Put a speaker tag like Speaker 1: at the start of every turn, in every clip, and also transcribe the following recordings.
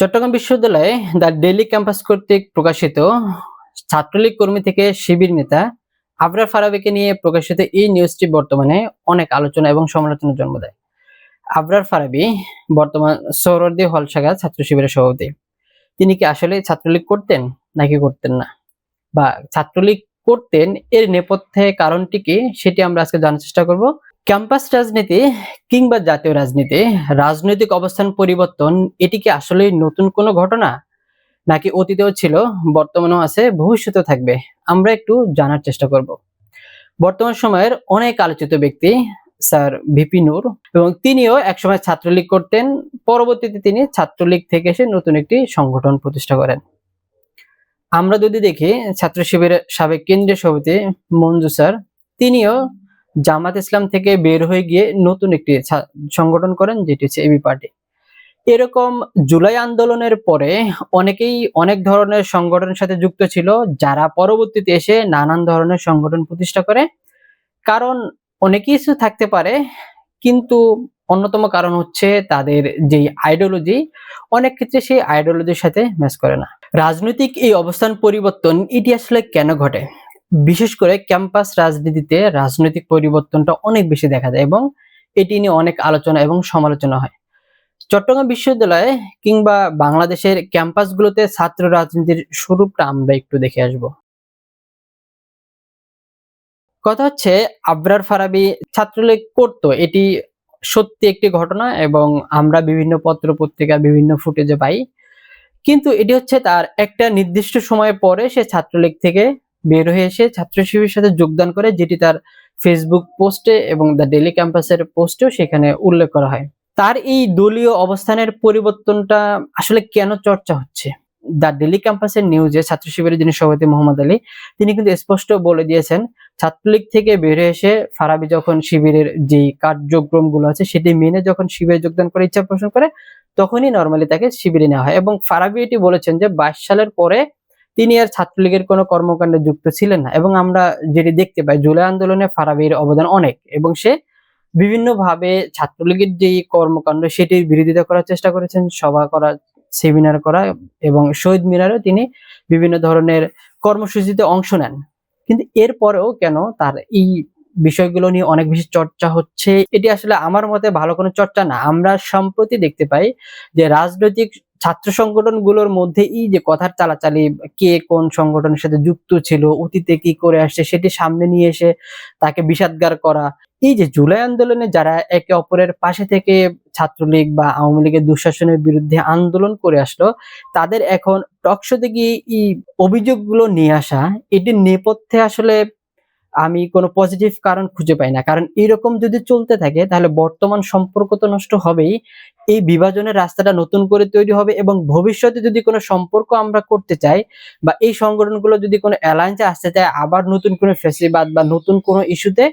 Speaker 1: চট্টগ্রাম বিশ্ববিদ্যালয়ে the daily campus কর্তৃক প্রকাশিত ছাত্রলীগ কর্মী থেকে শিবির নেতা আবরার ফারাবীকে নিয়ে প্রকাশিত এই নিউজটি বর্তমানে অনেক আলোচনা এবং সমালোচনার জন্ম দেয়। আবরার ফারাবী বর্তমান সোহরাওয়ার্দী হল শাখা ছাত্র শিবিরের সভাপতি। তিনি কি আসলে ছাত্রলীগ করতেন নাকি করতেন না, বা ছাত্রলীগ করতেন এর নেপথ্যে কারণটি কি, সেটি আমরা আজকে জানার চেষ্টা করব। ক্যাম্পাস রাজনীতি কিংবা জাতীয় রাজনীতি, রাজনৈতিক অবস্থান পরিবর্তন, এটি কি আসলে নতুন কোনো ঘটনা, নাকি অতীতেও ছিল, বর্তমানেও আছে, ভবিষ্যতেও থাকবে? আমরা একটু জানার চেষ্টা করব। বর্তমান সময়ের অনেক আলোচিত ব্যক্তি স্যার ভিপি নূর, এবং তিনিও একসময় ছাত্রলীগ করতেন। পরবর্তীতে তিনি ছাত্রলীগ থেকে এসে নতুন একটি সংগঠন প্রতিষ্ঠা করেন। আমরা যদি দেখি ছাত্র শিবিরের সাবেক কেন্দ্রীয় সভাপতি মঞ্জু স্যার, তিনিও জামাত ইসলাম থেকে বের হয়ে গিয়ে নতুন একটি সংগঠন করেন, যেটি হচ্ছে এবি পার্টি। এরকম জুলাই আন্দোলনের পরে অনেকেই অনেক ধরনের সংগঠনের সাথে যুক্ত ছিল, যারা পরবর্তীতে এসে নানান ধরনের সংগঠন প্রতিষ্ঠা করে। কারণ অনেক কিছু থাকতে পারে, কিন্তু অন্যতম কারণ হচ্ছে তাদের যেই আইডিওলজি, অনেক ক্ষেত্রে সেই আইডিওলজির সাথে ম্যাচ করে না। রাজনৈতিক এই অবস্থান পরিবর্তন এটি আসলে কেন ঘটে? বিশেষ করে ক্যাম্পাস রাজনীতিতে রাজনৈতিক পরিবর্তনটা অনেক বেশি দেখা যায় এবং এটি নিয়ে অনেক আলোচনা এবং সমালোচনা হয়। চট্টগ্রাম বিশ্ববিদ্যালয়ে কিংবা বাংলাদেশের ক্যাম্পাসগুলোতে ছাত্র রাজনীতির স্বরূপটা আমরা একটু দেখে আসব। কথা হচ্ছে, আবরার ফারাবী ছাত্রলীগ করতো, এটি সত্যি একটি ঘটনা এবং আমরা বিভিন্ন পত্র পত্রিকা বিভিন্ন ফুটেজে পাই। কিন্তু এটি হচ্ছে তার একটা নির্দিষ্ট সময় পরে সে ছাত্রলীগ থেকে বের হয়ে এসে ছাত্র শিবিরের সাথে যোগদান করে, যেটি তার ফেসবুক পোস্টে এবং দ্য ডেইলি ক্যাম্পাসের পোস্টেও সেখানে উল্লেখ করা হয়। তার এই দলীয় অবস্থানের পরিবর্তনটা আসলে কেন চর্চা হচ্ছে? দ্য ডেইলি ক্যাম্পাসের নিউজে ছাত্র শিবিরের যিনি সভাপতি মোহাম্মদ আলী, তিনি কিন্তু স্পষ্ট বলে দিয়েছেন, ছাত্রলীগ থেকে বের হয়ে এসে ফারাবী যখন শিবিরের যেই কার্যক্রমগুলো আছে সেটি মেনে যখন শিবিরে যোগদান করে ইচ্ছা পোষণ করে, তখনই নরমালি তাকে শিবিরে নেওয়া হয়। এবং ফারাবী এটি বলেছেন যে 22 সালের পরে তিনি আর ছাত্রলীগের কোনো কর্মকাণ্ডে যুক্ত ছিলেন না। এবং আমরা যেটি দেখতে পাই, জুলাই আন্দোলনে ফারাবীর অবদান অনেক, এবং সে বিভিন্নভাবে ছাত্রলীগের যেই কর্মকাণ্ড সেটির বিরোধিতা করার চেষ্টা করেছেন, সভা করা, সেমিনার করা, এবং শহীদ মিনারেও তিনি বিভিন্ন ধরনের কর্মসূচিতে অংশ নেন। কিন্তু এরপরেও কেন তার এই বিষয়গুলো নিয়ে অনেক বেশি চর্চা হচ্ছে, এটি আসলে আমার মতে ভালো কোনো চর্চা না। আমরা সম্প্রতি দেখতে পাই যে রাজনৈতিক ছাত্র সংগঠনগুলোর মধ্যে এই যে কথার চালাচালি, কে কোন সংগঠনের সাথে যুক্ত ছিল, অতীতে কি করে আসছে সেটি সামনে নিয়ে এসে তাকে বিষাদগার করা। এই যে জুলাই আন্দোলনে যারা একে অপরের পাশে থেকে ছাত্রলীগ বা আওয়ামী লীগের দুঃশাসনের বিরুদ্ধে আন্দোলন করে আসলো, তাদের এখন টকশোতে গিয়ে এই অভিযোগগুলো নিয়ে আসা, এটির নেপথ্যে আসলে আমি কোনো পজিটিভ কারণ খুঁজে পাই না। কারণ এরকম যদি চলতে থাকে তাহলে বর্তমান সম্পর্ক তো নষ্ট হবেই। এই বিভাজনের রাস্তাটা নতুন করে তৈরি হবে, এবং ভবিষ্যতে যদি কোনো সম্পর্ক আমরা করতে চাই বা এই সংগঠনগুলো যদি কোনো অ্যালায়েন্সে আসতে চায় আবার নতুন কোনো ফ্যাসিবাদ বা নতুন কোনো ইস্যুতে,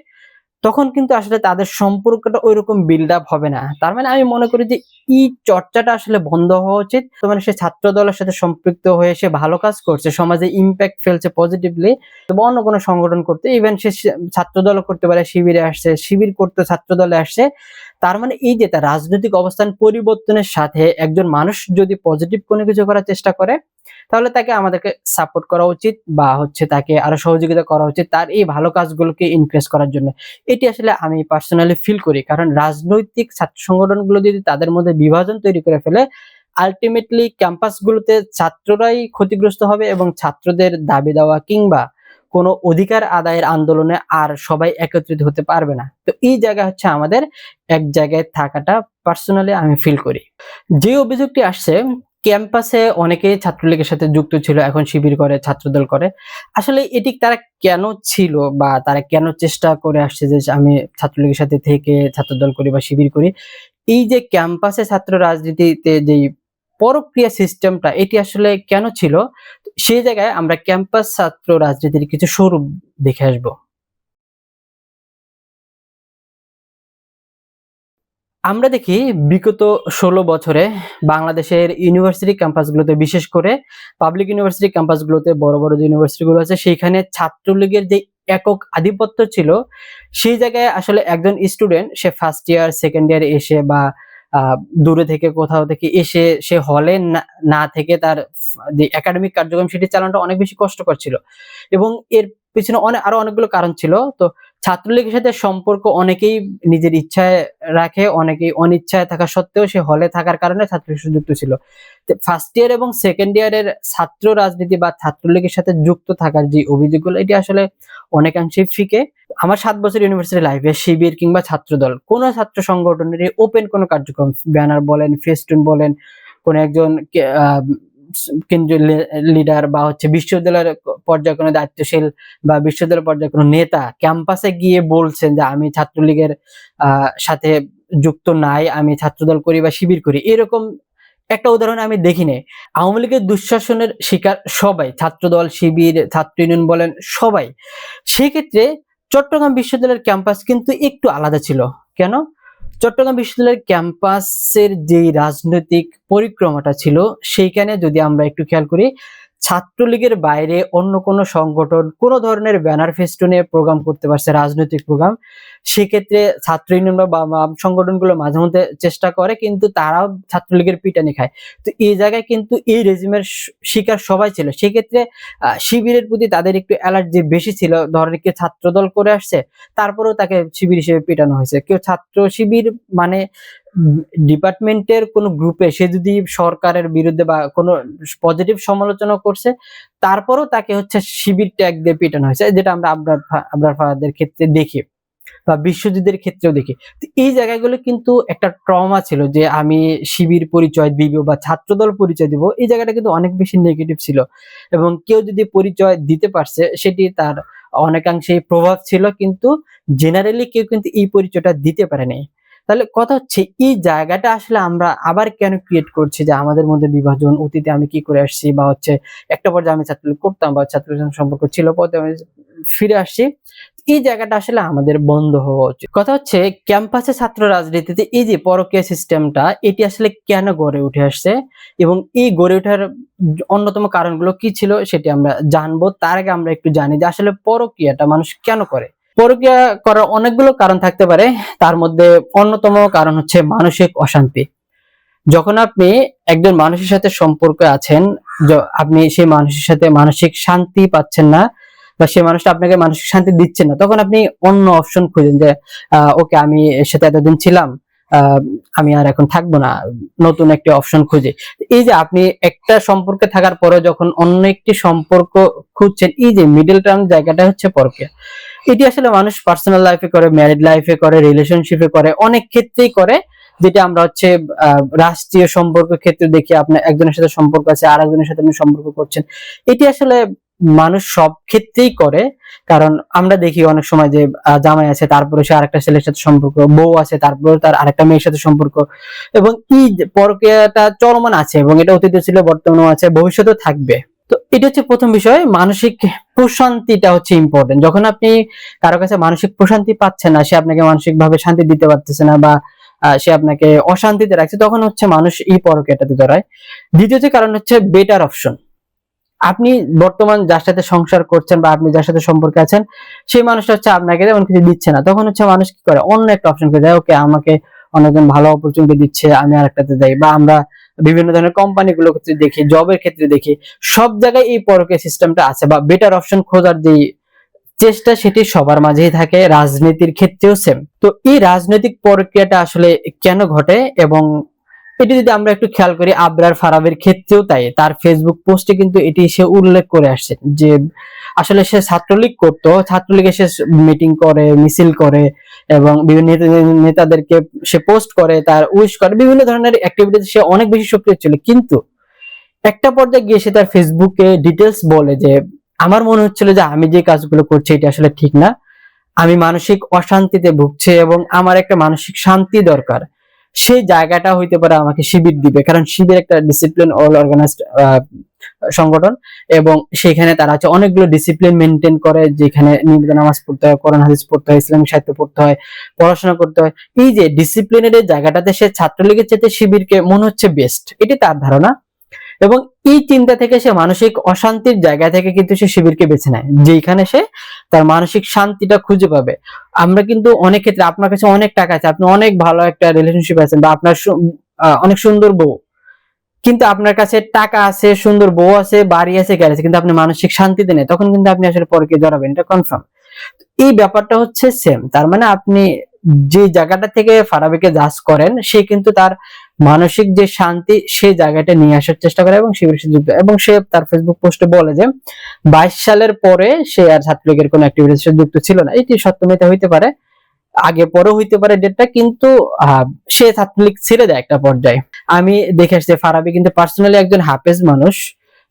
Speaker 1: তখন কিন্তু আসলে তাদের সম্পর্কটা ঐরকম বিল্ড আপ হবে না। তার মানে আমি মনে করি যে এই চর্চাটা আসলে বন্ধ হওয়া উচিত। তো মানে সে ছাত্র দলের সাথে সম্পৃক্ত হয়ে সে ভালো কাজ করছে, সমাজে ইমপ্যাক্ট ফেলছে পজিটিভলি, বা অন্য কোনো সংগঠন করতে, ইভেন সে ছাত্র দলও করতে পারে, শিবিরে আসছে, শিবির করতে ছাত্র দলে আসছে। তার মানে এই যে তার রাজনৈতিক অবস্থান পরিবর্তনের সাথে একজন মানুষ যদি পজিটিভ কোনো কিছু করার চেষ্টা করে, তাহলে তাকে আমাদেরকে সাপোর্ট করা উচিত, বা হচ্ছে তাকে আরো সহযোগিতা করা উচিত তার এই ভালো কাজগুলোকে ইনক্রিজ করার জন্য। এটি আসলে আমি পার্সোনালি ফিল করি। কারণ রাজনৈতিক ছাত্র সংগঠনগুলো যদি তাদের মধ্যে বিভাজন তৈরি করে ফেলে, আল্টিমেটলি ক্যাম্পাসগুলোতে ছাত্ররাই ক্ষতিগ্রস্ত হবে, এবং ছাত্রদের দাবি দেওয়া কিংবা কোনো অধিকার আদায়ের আন্দোলনে আর সবাই একত্রিত হতে পারবে না। তো এই জায়গা হচ্ছে আমাদের এক জায়গায় থাকাটা পার্সোনালি আমি ফিল করি। যে অভিযোগটি আসছে, ক্যাম্পাসে অনেকেই ছাত্রলীগের সাথে যুক্ত ছিল, এখন শিবির করে, ছাত্রদল করে। আসলে এটি তারা কেন ছিল, বা তারা কেন চেষ্টা করে আসছে যে আমি ছাত্রলীগের সাথে থেকে ছাত্রদল করি বা শিবির করি? এই যে ক্যাম্পাসে ছাত্র রাজনীতিতে যেই পরক্রিয়া সিস্টেমটা, এটি আসলে কেন ছিল? সেই জায়গায় আমরা ক্যাম্পাস ছাত্র রাজনীতির কিছু স্বরূপ দেখে আসবো। আমরা দেখি বিগত ১৬ বছরে বাংলাদেশের ইউনিভার্সিটি ক্যাম্পাসগুলোতে, বিশেষ করে পাবলিক ইউনিভার্সিটি ক্যাম্পাসগুলোতে, বড়, বড় যে ইউনিভার্সিটিগুলো আছে সেইখানে ছাত্রলীগের যে একক আধিপত্য ছিল, সেই জায়গায় আসলে একজন স্টুডেন্ট সে ফার্স্ট ইয়ার, সেকেন্ড ইয়ারে এসে বা দূরে থেকে কোথাও থেকে এসে সে হলে না থেকে তার যে একাডেমিক কার্যক্রম সেটি চালানোটা অনেক বেশি কষ্টকর ছিল এবং এর পেছনে আরো অনেকগুলো কারণ ছিল। তো ছাত্রলীগের সাথে সম্পর্ক অনেকেই নিজের ইচ্ছায় রাখে, অনেকেই অনিচ্ছায় থাকা সত্ত্বেও সে হলে থাকার কারণে ছাত্রলীগের সাথে যুক্ত ছিল। ফার্স্ট ইয়ার এবং সেকেন্ড ইয়ারের ছাত্র রাজনীতি বা ছাত্রলীগের সাথে যুক্ত থাকার যে অভিযোগগুলো এটি আসলে অনেকাংশেই ফিকে। আমার ৭ বছর ইউনিভার্সিটি লাইফে শিবির কিংবা ছাত্রদল কোন ছাত্র সংগঠনের ওপেন কোন কার্যক্রম, ব্যানার বলেন, ফেস্টুন বলেন, কোন একজন কেন্দ্রীয় লিডার বা বিশ্ববিদ্যালয়ের পর্যায়ে কোনো দায়িত্বশীল বা বিশ্ববিদ্যালয় পর্যায়ে কোনো নেতা ক্যাম্পাসে গিয়ে বলছেন যে আমি ছাত্রলীগের সাথে যুক্ত নাই, আমি ছাত্রদল করি বা শিবির করি, এরকম একটা উদাহরণ আমি দেখিনি। আওয়ামী লীগের দুঃশাসনের শিকার সবাই, ছাত্রদল, শিবির, ছাত্র ইউনিয়ন বলেন সবাই। সেক্ষেত্রে চট্টগ্রাম বিশ্ববিদ্যালয়ের ক্যাম্পাস কিন্তু একটু আলাদা ছিল। কেন? চট্টগ্রাম বিশ্ববিদ্যালয়ের ক্যাম্পাসের যে রাজনৈতিক পরিক্রমাটা ছিল সেইখানে যদি আমরা একটু খেয়াল করি, ছাত্রলীগের বাইরে অন্য কোনো সংগঠন কোন ধরনের ব্যানার ফেস্টুনে প্রোগ্রাম করতে পারছে, রাজনৈতিক প্রোগ্রাম, সেক্ষেত্রে ছাত্র ইউনিয়ন বা বাম সংগঠনগুলো মাঝে মধ্যে চেষ্টা করে কিন্তু তারাও ছাত্রলীগের পিটানি খায়। তো এই জায়গায় কিন্তু এই রেজিমের শিকার সবাই ছিল। সেক্ষেত্রে শিবিরের প্রতি তাদের একটু অ্যালার্জি বেশি ছিল। ধরেন কেউ ছাত্রদল করে আসছে, তারপরেও তাকে শিবির হিসেবে পিটানো হয়েছে। কেউ ছাত্র শিবির মানে ডিপার্টমেন্টের কোন গ্রুপে সে যদি সরকারের বিরুদ্ধে বা কোনো পজিটিভ সমালোচনা করছে, তারপরেও তাকে শিবির ট্যাগ দিয়ে পিটানো হয়েছে, যেটা আমরা আবরার ফাহাদের ক্ষেত্রে দেখি বা বিশ্বজিতের ক্ষেত্রেও দেখি। তো এই জায়গাগুলো কিন্তু একটা ট্রমা ছিল যে আমি শিবির পরিচয় দিব বা ছাত্রদল পরিচয় দিব, এই জায়গাটা কিন্তু অনেক বেশি নেগেটিভ ছিল এবং কেউ যদি পরিচয় দিতে পারছে সেটি তার অনেকাংশেই প্রভাব ছিল, কিন্তু জেনারেলি কেউ কিন্তু এই পরিচয়টা দিতে পারেনি। তাহলে কথা এই জায়গাটা আসলে আমরা আবার কেন ক্রিয়েট করছি যে আমাদের মধ্যে বিভাজন, অতীতে আমি কি করে আসছি বা একটা পর্যায়ে আমি ছাত্রলীগ করতাম বা ছাত্রলীগের সম্পর্ক ছিল, পরে আমি ফিরে আসছি। এই জায়গাটা আসলে আমাদের বন্ধ হওয়া উচিত। কথা ক্যাম্পাসে ছাত্র রাজনীতিতে এই যে পরকীয়া সিস্টেমটা এটি আসলে কেন গড়ে উঠে আসছে এবং এই গড়ে ওঠার অন্যতম কারণগুলো কি ছিল সেটি আমরা জানবো। তার আগে আমরা একটু জানি যে আসলে পরকীয়াটা মানুষ কেন করে। পরকীয়া করার অনেকগুলো কারণ থাকতে পারে, তার মধ্যে অন্যতম কারণ মানসিক অশান্তি। যখন আপনি একজন মানুষের সাথে সম্পর্কে আছেন, আপনি সেই মানুষের সাথে মানসিক শান্তি পাচ্ছেন না বা সেই মানুষটা আপনাকে মানসিক শান্তি দিচ্ছে না, তখন আপনি অন্য অপশন খুঁজেন যে ওকে আমি এর সাথে এতদিন ছিলাম, আমি আর এখন থাকবো না, নতুন একটি অপশন খুঁজে। এই যে আপনি একটা সম্পর্কে থাকার পরে যখন অন্য একটি সম্পর্ক খুঁজছেন, এই যে মিডল টার্ম জায়গাটা পরকীয়া। এটি আসলে মানুষ পার্সোনাল লাইফে করে, ম্যারিড লাইফে করে, রিলেশনশিপে করে, অনেক ক্ষেত্রেই করে, যেটা আমরা রাষ্ট্রীয় সম্পর্কের ক্ষেত্রে দেখি। আপনার একজনের সাথে সম্পর্ক আছে, আর একজনের সাথে আপনি সম্পর্ক করছেন, এটি আসলে মানুষ সব ক্ষেত্রেই করে। কারণ আমরা দেখি অনেক সময় যে জামাই আছে তারপরে সে আরেকটা ছেলের সাথে সম্পর্ক, বউ আছে তারপরে তার আরেকটা মেয়ের সাথে সম্পর্ক, এবং এই পরকীয়াটা চলমান আছে এবং এটা অতীতে ছিল, বর্তমানেও আছে, ভবিষ্যতেও থাকবে। তো এটা প্রথম বিষয়, মানসিক প্রশান্তিটা ইম্পর্টেন্ট। যখন আপনি কারো কাছে মানসিক প্রশান্তি পাচ্ছেন না, সে আপনাকে মানসিক ভাবে শান্তি দিতে পারতেছে না বা সে আপনাকে অশান্তিতে রাখছে, তখন মানুষ এই পরকীয়াটাতে জড়ায়। দ্বিতীয় কারণ বেটার অপশন। আপনি বর্তমান যার সাথে সংসার করছেন বা আপনি যার সাথে সম্পর্কে আছেন, সেই মানুষটা আপনাকে তেমন কিছু দিচ্ছে না, তখন মানুষ কি করে, অন্য একটা অপশন করে দেয়, ওকে আমাকে অনেকজন ভালো অপরচুনিটি দিচ্ছে, আমি আরেকটাতে যাই। বা আমরা বিভিন্ন ধরনের কোম্পানিগুলো ক্ষেত্রে দেখি, জবের ক্ষেত্রে দেখি, সব জায়গায় এই পরকীয়া সিস্টেমটা আছে বা বেটার অপশন খোঁজার যে চেষ্টা সেটি সবার মাঝেই থাকে, রাজনীতির ক্ষেত্রেও সেম। তো এই রাজনৈতিক প্রক্রিয়াটা আসলে কেন ঘটে, এবং এটি যদি আমরা একটু খেয়াল করি আবরার ফারাবের ক্ষেত্রেও তাই। তার ফেসবুক পোস্টে কিন্তু এটি সে উল্লেখ করে আসছে যে আসলে সে ছাত্রলীগ করতো, ছাত্রলীগে সে মিটিং করে, মিছিল করে এবং বিভিন্ন নেতাদেরকে সে পোস্ট করে, তার উইশ করে, বিভিন্ন ধরনের অ্যাক্টিভিটিতে সে অনেক বেশি সক্রিয় ছিল। কিন্তু একটা পর্যায়ে গিয়ে সে তার ফেসবুকে ডিটেলস বলে যে আমার মনে হচ্ছিল যে আমি যে কাজগুলো করছি এটা আসলে ঠিক না, আমি মানসিক অশান্তিতে ভুগছি এবং আমার একটা মানসিক শান্তি দরকার। সেই জায়গাটা হইতে পারে আমাকে শিবির দিবে, কারণ শিবির একটা ডিসিপ্লিন অল অর্গানাইজড সংগঠন এবং সেখানে তারা অনেকগুলো ডিসিপ্লিন মেনটেন করে, যেখানে নিয়মিত নামাজ পড়তে হয়, কোরআন হাদিস পড়তে হয়, ইসলামিক সাহিত্য পড়তে হয়, পড়াশোনা করতে হয়। এই যে ডিসিপ্লিনের জায়গাটাতে সে ছাত্রলীগের চেয়ে শিবিরকে মনে হচ্ছে বেস্ট, এটি তার ধারণা। এবং এই চিন্তা থেকে সে মানসিক অশান্তির জায়গা থেকে কিন্তু সে শিবিরকে বেছে নেয়, যেখানে সে তার মানসিক শান্তিটা খুঁজে পাবে। আমরা কিন্তু অনেক ক্ষেত্রে, আপনার কাছে অনেক টাকা আছে, আপনি অনেক ভালো একটা রিলেশনশিপ আছেন, বা আপনার অনেক সুন্দর বউ, কিন্তু আপনার কাছে টাকা আছে, সুন্দর বউ আছে, বাড়ি আছে, গাড়ি আছে, কিন্তু আপনি মানসিক শান্তিতে নেই, তখন কিন্তু আপনি আসলে পরকে জড়াবেন, এটা কনফার্ম। এই ব্যাপারটা হচ্ছে সেম। তার মানে আপনি যে জায়গাটা থেকে ফারাবিকে জাজ করেন, সে কিন্তু তার মানসিক যে শান্তি সেই জায়গাটা নিয়ে আসার চেষ্টা করে এবং শিবিরের সাথে যুক্ত। এবং সে তার ফেসবুক পোস্টে বলে যে 22 সালের পরে সে আর ছাত্রলীগের কোনো অ্যাক্টিভিটির সাথে যুক্ত ছিল না। এটি সত্য মিথ্যা হইতে পারে, আগে পরেও হইতে পারে ডেটটা, কিন্তু সে ছাত্রলীগ ছেড়ে দেয় একটা পর্যায়ে। আমি দেখে আসছি ফারাবি কিন্তু পার্সোনালি একজন হাফেজ মানুষ।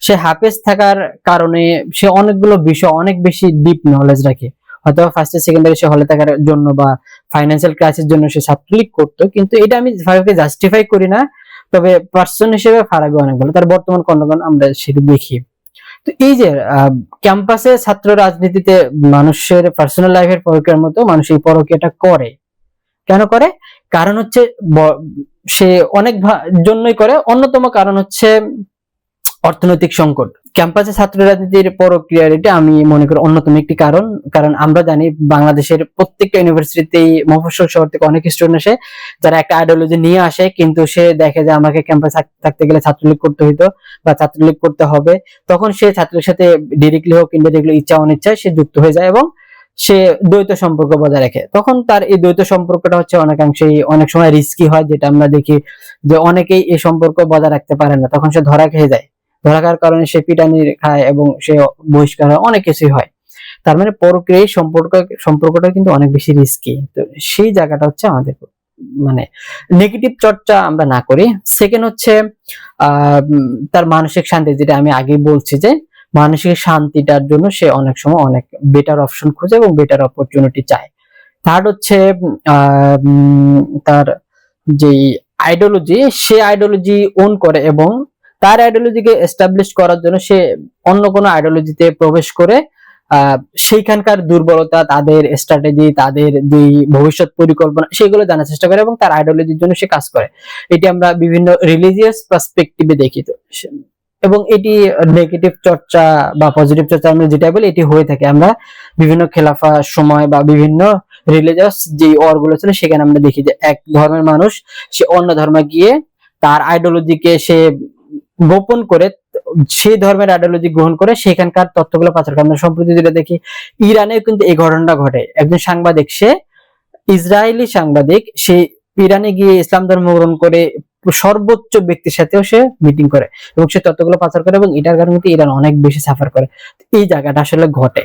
Speaker 1: সে হাফেজ থাকার কারণে সে অনেকগুলো বিষয় অনেক বেশি ডিপ নলেজ রাখে। হয়তো ফার্স্ট সেকেন্ডারি সে হলে থাকার জন্য বা ফাইন্যান্সিয়াল ক্রাইসিস জন্য সে ছাত্রলীগ করতো, কিন্তু এটা আমি ফারাবিকে জাস্টিফাই করি না। তবে পার্সন হিসেবে ফারাবি অনেক ভালো, তার বর্তমান কর্মকাণ্ড আমরা সেটা দেখি। তো এই যে ক্যাম্পাসে ছাত্র রাজনীতিতে মানুষের পার্সোনাল লাইফের পরকীয়ার মতো মানুষ এই পরকীয়াটা করে, কেন করে? কারণ হচ্ছে সে অনেক জন্যই করে। অন্যতম কারণ হচ্ছে অর্থনৈতিক সংকট। ক্যাম্পাসে ছাত্র রাজনীতির পরক্রিয়ার এটা আমি মনে করি অন্যতম একটি কারণ। কারণ আমরা জানি বাংলাদেশের প্রত্যেকটা ইউনিভার্সিটিতেই মফস্বল শহর থেকে অনেক স্টুডেন্ট আসে, যারা একটা আইডিওলজি নিয়ে আসে, কিন্তু সে দেখে যে আমাকে ক্যাম্পাসে থাকতে গেলে ছাত্রলীগ করতে হইতো বা ছাত্রলীগ করতে হবে, তখন সে ছাত্রের সাথে ডিরেক্টলি হোক ইনডিরেক্টলি, ইচ্ছা অনিচ্ছায় সে যুক্ত হয়ে যায় এবং সে দ্বৈত সম্পর্ক বজায় রাখে। তখন তার এই দ্বৈত সম্পর্কটা হচ্ছে অনেকাংশেই অনেক সময় রিস্কি হয়, যেটা আমরা দেখি যে অনেকেই এই সম্পর্ক বজায় রাখতে পারে না, তখন সে ধরা খেয়ে যায়। ধরা খাওয়ার কারণে সে পিটানি খায় এবং সে বহিষ্কার হয়, অনেক কিছুই হয়। তার মানে পরক্রিয়ায় সম্পর্কটা কিন্তু অনেক বেশি রিস্কি। তো সেই জায়গাটা হচ্ছে আমাদের মানে নেগেটিভ চর্চা আমরা না করি। সেকেন্ড হচ্ছে তার মানসিক শান্তি, যেটা আমি আগেই বলছি যে মানসিক শান্তিটার জন্য সে অনেক সময় অনেক বেটার অপশন খুঁজে এবং বেটার অপরচুনিটি চায়। থার্ড হচ্ছে তার যে আইডিওলজি, সে আইডিওলজি ওন করে এবং তার আইডিওলজিকে এস্টাবলিশ করার জন্য সে অন্য কোনো আইডিওলজিতে প্রবেশ করে সেইখানকার দুর্বলতা, তাদের স্ট্র্যাটেজি, তাদের যে ভবিষ্যৎ পরিকল্পনা, সেগুলো জানার চেষ্টা করে এবং তার আইডিওলজির জন্য সে কাজ করে। এটি আমরা বিভিন্ন রিলিজিয়াস পার্সপেক্টিভে দেখি। তো এবং এটি নেগেটিভ চর্চা বা পজিটিভ চর্চা আমরা যেটা বলি, এটি হয়ে থাকে। আমরা বিভিন্ন খেলাফা সময় বা বিভিন্ন রিলিজিয়াস যে ওয়ারগুলো ছিল, সেখানে আমরা দেখি যে এক ধর্মের মানুষ সে অন্য ধর্মে গিয়ে তার আইডিওলজিকে সে গোপন করে সেই ধর্মের আইডিওলজি গ্রহণ করে সেখানকার তথ্যগুলো পাচার করে। আমরা সম্প্রতি যেটা দেখি, ইরানে কিন্তু এই ঘটনাটা ঘটে। একজন সাংবাদিক, সে ইসরায়েলি সাংবাদিক, সে ইরানে গিয়ে ইসলাম ধর্ম গ্রহণ করে সর্বোচ্চ ব্যক্তির সাথেও সে মিটিং করে এবং সে তথ্যগুলো পাচার করে এবং এটার কারণে কিন্তু ইরান অনেক বেশি সাফার করে। এই জায়গাটা আসলে ঘটে।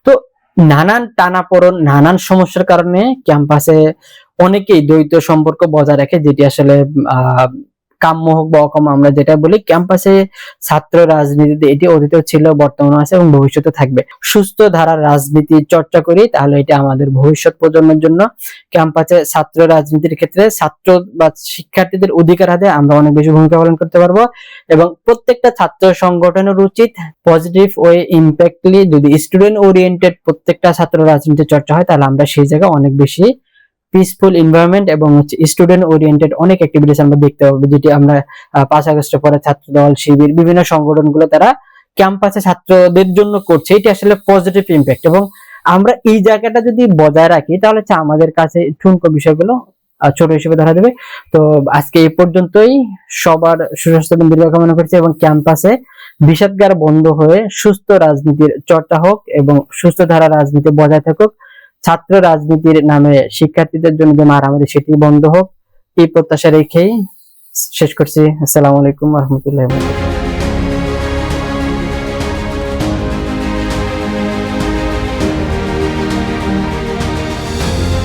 Speaker 1: তো নানান টানাপোড়েন, নানান সমস্যার কারণে ক্যাম্পাসে অনেকেই দ্বৈত সম্পর্ক বজায় রাখে, যেটি আসলে কাম্য হোক বা অকাম্য, আমরা যেটা বলি ক্যাম্পাসে ছাত্র রাজনীতিতে এটি অতীতেও ছিল, বর্তমানে আছে এবং ভবিষ্যতে থাকবে। সুস্থ ধারার রাজনীতি চর্চা করি, তাহলে এটা আমাদের ভবিষ্যৎ প্রজন্মের জন্য ক্যাম্পাসে ছাত্র রাজনীতির ক্ষেত্রে ছাত্র বা শিক্ষার্থীদের অধিকার হাতে আমরা অনেক বেশি ভূমিকা পালন করতে পারবো। এবং প্রত্যেকটা ছাত্র সংগঠনের উচিত পজিটিভ ওয়ে ইম্প্যাক্টলি, যদি স্টুডেন্ট ওরিয়েন্টেড প্রত্যেকটা ছাত্র রাজনীতি চর্চা হয়, তাহলে আমরা সেই জায়গায় অনেক বেশি পিসফুল এনভায়রনমেন্ট এবং স্টুডেন্ট ওরিয়েন্টেড অনেক অ্যাক্টিভিটিস আমরা দেখতে পাবো, যেটি আমরা 5 আগস্টের পরে ছাত্র দল, শিবির, বিভিন্ন সংগঠনগুলো তারা ক্যাম্পাসে ছাত্রদের জন্য করছে। এটি আসলে পজিটিভ ইম্প্যাক্ট এবং আমরা এই জায়গাটা যদি বজায় রাখি, তাহলে আমাদের কাছে ঠুনকো বিষয়গুলো ছোট হিসেবে ধরা দেবে। তো আজকে এই পর্যন্তই। সবার সুস্বাস্থ্য এবং দীর্ঘ কামনা করছি এবং ক্যাম্পাসে বিষাদগার বন্ধ হয়ে সুস্থ রাজনীতির চর্চা হোক এবং সুস্থ ধারা রাজনীতি বজায় থাকুক। ছাত্র রাজনীতির নামে শিক্ষার্থীদের জন্য যে মারামারি, সেটি বন্ধ হোক, এই প্রত্যাশা রেখেই শেষ করছি। আসসালামু আলাইকুম ওয়া রাহমাতুল্লাহি ওয়া বারাকাতুহু।